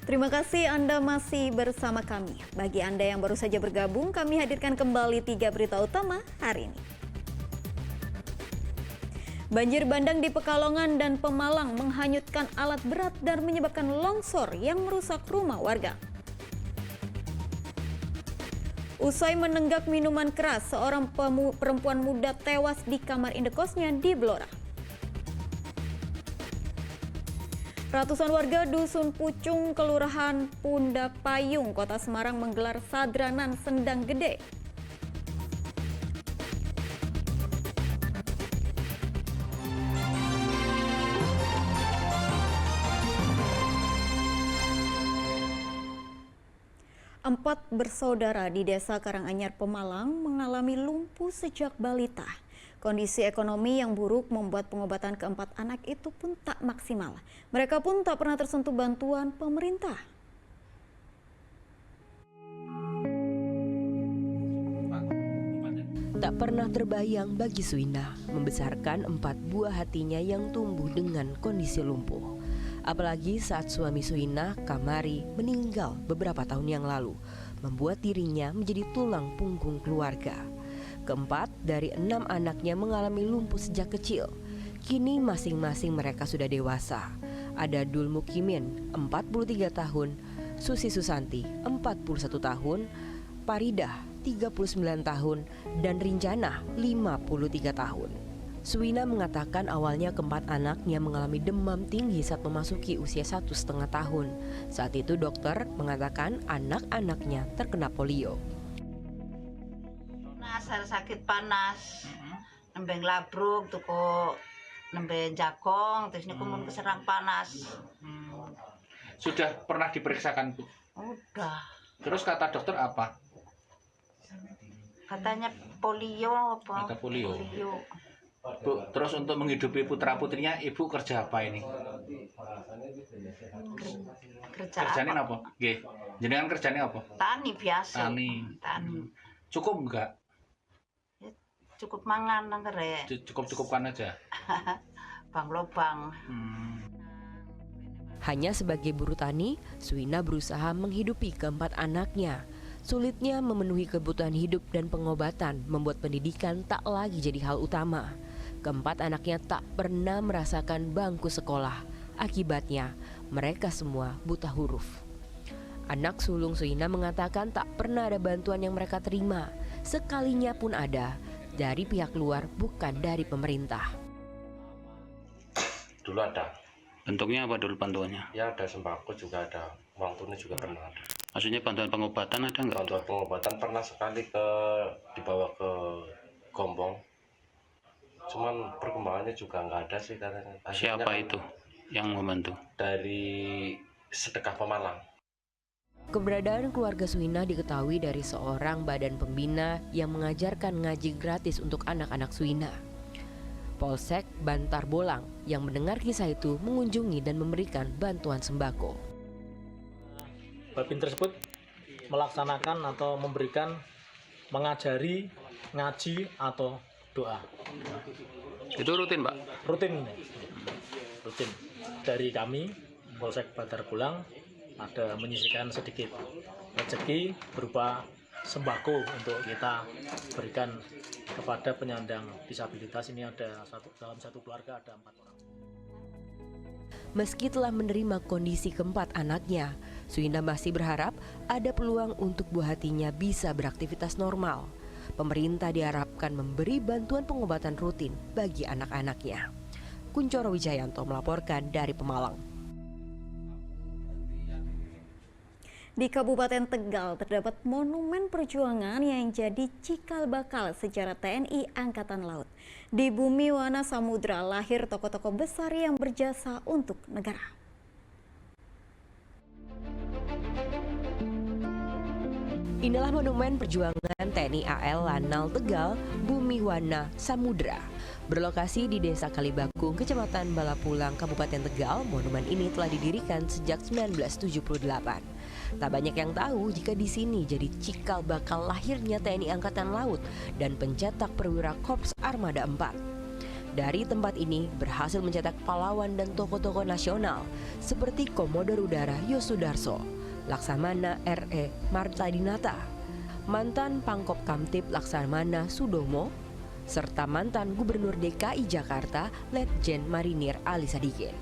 Terima kasih Anda masih bersama kami. Bagi Anda yang baru saja bergabung, kami hadirkan kembali 3 berita utama hari ini. Banjir bandang di Pekalongan dan Pemalang menghanyutkan alat berat dan menyebabkan longsor yang merusak rumah warga. Usai menenggak minuman keras, seorang perempuan muda tewas di kamar indekosnya di Blora. Ratusan warga Dusun Pucung, Kelurahan Pundak Payung, Kota Semarang menggelar sadranan Sendang Gede. Empat bersaudara di Desa Karanganyar, Pemalang mengalami lumpuh sejak balita. Kondisi ekonomi yang buruk membuat pengobatan keempat anak itu pun tak maksimal. Mereka pun tak pernah tersentuh bantuan pemerintah. Tak pernah terbayang bagi Suina membesarkan 4 buah hatinya yang tumbuh dengan kondisi lumpuh. Apalagi saat suami Suina, Kamari, meninggal beberapa tahun yang lalu, membuat dirinya menjadi tulang punggung keluarga. Keempat dari 6 anaknya mengalami lumpuh sejak kecil. Kini masing-masing mereka sudah dewasa. Ada Dul Mukimin, 43 tahun, Susi Susanti, 41 tahun, Paridah, 39 tahun, dan Rinjana, 53 tahun. Suina mengatakan awalnya keempat anaknya mengalami demam tinggi saat memasuki usia 1,5 tahun. Saat itu dokter mengatakan anak-anaknya terkena polio. Saya sakit panas, nembe labruk, tuku nembe jagong, terus niku mun keserang panas. Sudah pernah diperiksakan, Bu? Udah. Terus kata dokter apa? Katanya polio apa? Kata polio. Bu, terus untuk menghidupi putra-putrinya, Ibu kerja apa ini? Kerjanya apa? Nggih. Jenengan kerjanya apa? Tani biasa. Tani. Cukup enggak? Cukup mangan nang kere. Cukup-cukupkan aja. Bang lobang. Hanya sebagai buruh tani, Suina berusaha menghidupi keempat anaknya. Sulitnya memenuhi kebutuhan hidup dan pengobatan membuat pendidikan tak lagi jadi hal utama. Keempat anaknya tak pernah merasakan bangku sekolah. Akibatnya, mereka semua buta huruf. Anak sulung Suina mengatakan tak pernah ada bantuan yang mereka terima. Sekalinya pun ada, dari pihak luar bukan dari pemerintah. Dulu ada. Bentuknya apa dulu bantuannya? Ya ada sembako juga ada, uang tunai juga pernah ada. Maksudnya bantuan pengobatan ada nggak? Bantuan pengobatan pernah sekali dibawa ke Gombong. Cuman perkembangannya juga nggak ada sih katanya. Siapa itu yang membantu? Dari Sedekah Pemalang. Keberadaan keluarga Suina diketahui dari seorang badan pembina yang mengajarkan ngaji gratis untuk anak-anak Suina. Polsek Bantar Bolang yang mendengar kisah itu mengunjungi dan memberikan bantuan sembako. Babin tersebut melaksanakan atau memberikan, mengajari ngaji atau doa. Itu rutin, Pak? Rutin. Dari kami Polsek Bantar Bolang ada menyisihkan sedikit rezeki berupa sembako untuk kita berikan kepada penyandang disabilitas. Ini ada dalam satu keluarga ada 4 orang. Meski telah menerima kondisi keempat anaknya, Suina masih berharap ada peluang untuk buah hatinya bisa beraktivitas normal. Pemerintah diharapkan memberi bantuan pengobatan rutin bagi anak-anaknya. Kuncoro Wijayanto melaporkan dari Pemalang. Di Kabupaten Tegal terdapat monumen perjuangan yang jadi cikal bakal sejarah TNI Angkatan Laut. Di bumi Wana Samudra lahir tokoh-tokoh besar yang berjasa untuk negara. Inilah monumen perjuangan TNI AL Lanal Tegal, Bumi Wana Samudra. Berlokasi di Desa Kalibakung, Kecamatan Balapulang, Kabupaten Tegal, monumen ini telah didirikan sejak 1978. Tak banyak yang tahu jika di sini jadi cikal bakal lahirnya TNI Angkatan Laut dan pencetak perwira Korps Armada 4. Dari tempat ini berhasil mencetak pahlawan dan tokoh-tokoh nasional seperti Komodo Udara Yosudarso, Laksamana R.E. Martadinata, mantan Pangkop Kamtib Laksamana Sudomo, serta mantan Gubernur DKI Jakarta Letjen Marinir Ali Sadikin.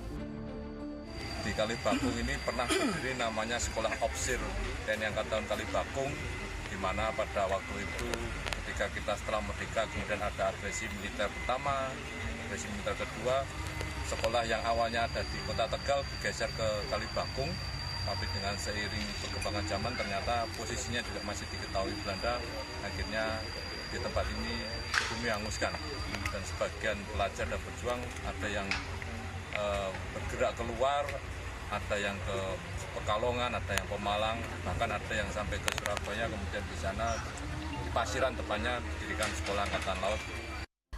Di Kalibakung ini pernah berdiri namanya Sekolah Opsir TNI Angkatan Kalibakung, di mana pada waktu itu ketika kita setelah merdeka kemudian ada agresi militer pertama, agresi militer kedua, sekolah yang awalnya ada di Kota Tegal bergeser ke Kalibakung, tapi dengan seiring perkembangan zaman ternyata posisinya juga masih diketahui Belanda, akhirnya di tempat ini bumi hanguskan dan sebagian pelajar dan berjuang ada yang bergerak keluar, ada yang ke Pekalongan, ada yang Pemalang, bahkan ada yang sampai ke Surabaya, kemudian di sana di Pasiran tepatnya didirikan Sekolah Angkatan Laut.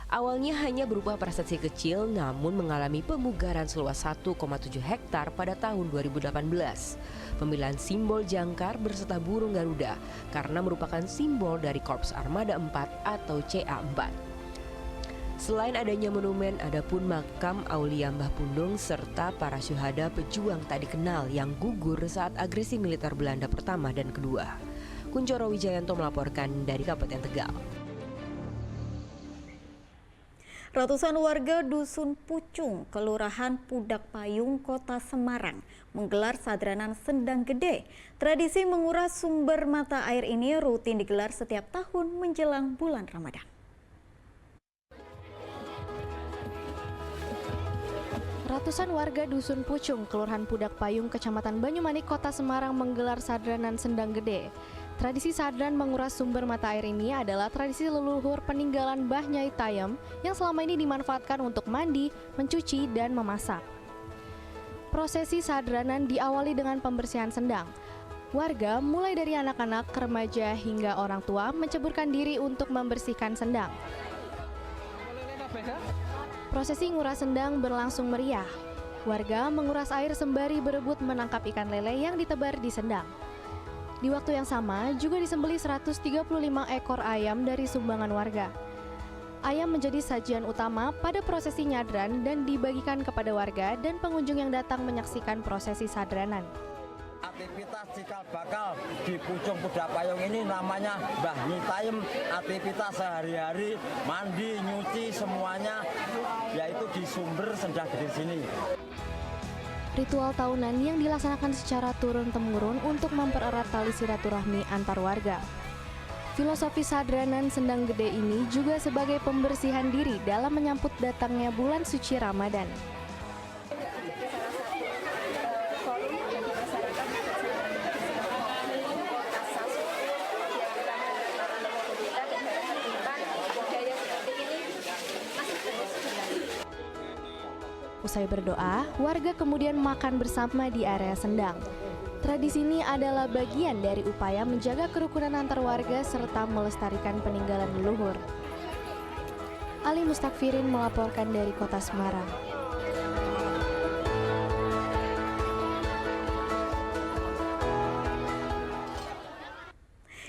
Awalnya hanya berupa prestasi kecil, namun mengalami pemugaran seluas 1,7 hektar pada tahun 2018. Pemilihan simbol jangkar berserta burung Garuda karena merupakan simbol dari Korps Armada 4 atau CA4. Selain adanya monumen, ada pun makam Aulia Mbah Pundung serta para syuhada pejuang tak dikenal yang gugur saat agresi militer Belanda pertama dan kedua. Kuncoro Wijayanto melaporkan dari Kabupaten Tegal. Ratusan warga Dusun Pucung, Kelurahan Pudak Payung, Kota Semarang menggelar sadranan Sendang Gede. Tradisi menguras sumber mata air ini rutin digelar setiap tahun menjelang bulan Ramadan. Ratusan warga Dusun Pucung, Kelurahan Pudak Payung, Kecamatan Banyumanik, Kota Semarang menggelar sadranan Sendang Gede. Tradisi sadran menguras sumber mata air ini adalah tradisi leluhur peninggalan Mbah Nyai Tayem yang selama ini dimanfaatkan untuk mandi, mencuci, dan memasak. Prosesi sadranan diawali dengan pembersihan sendang. Warga mulai dari anak-anak, remaja, hingga orang tua menceburkan diri untuk membersihkan sendang. Prosesi nguras sendang berlangsung meriah. Warga menguras air sembari berebut menangkap ikan lele yang ditebar di sendang. Di waktu yang sama juga disembelih 135 ekor ayam dari sumbangan warga. Ayam menjadi sajian utama pada prosesi nyadran dan dibagikan kepada warga dan pengunjung yang datang menyaksikan prosesi sadranan. Aktivitas cikal bakal di Pucung Pudak Payung ini namanya Mbah Nyai Tayem. Aktivitas sehari-hari mandi, nyuci semuanya yaitu di sumber Sendang Gede sini. Ritual tahunan yang dilaksanakan secara turun-temurun untuk mempererat tali silaturahmi antar warga. Filosofi sadranan Sendang Gede ini juga sebagai pembersihan diri dalam menyambut datangnya bulan suci Ramadan. Usai berdoa, warga kemudian makan bersama di area sendang. Tradisi ini adalah bagian dari upaya menjaga kerukunan antar warga serta melestarikan peninggalan leluhur. Ali Mustakfirin melaporkan dari Kota Semarang.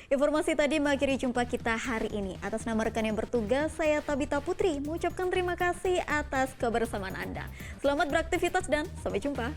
Informasi tadi mengakhiri jumpa kita hari ini. Atas nama rekan yang bertugas, saya Tabita Putri mengucapkan terima kasih atas kebersamaan Anda. Selamat beraktivitas dan sampai jumpa.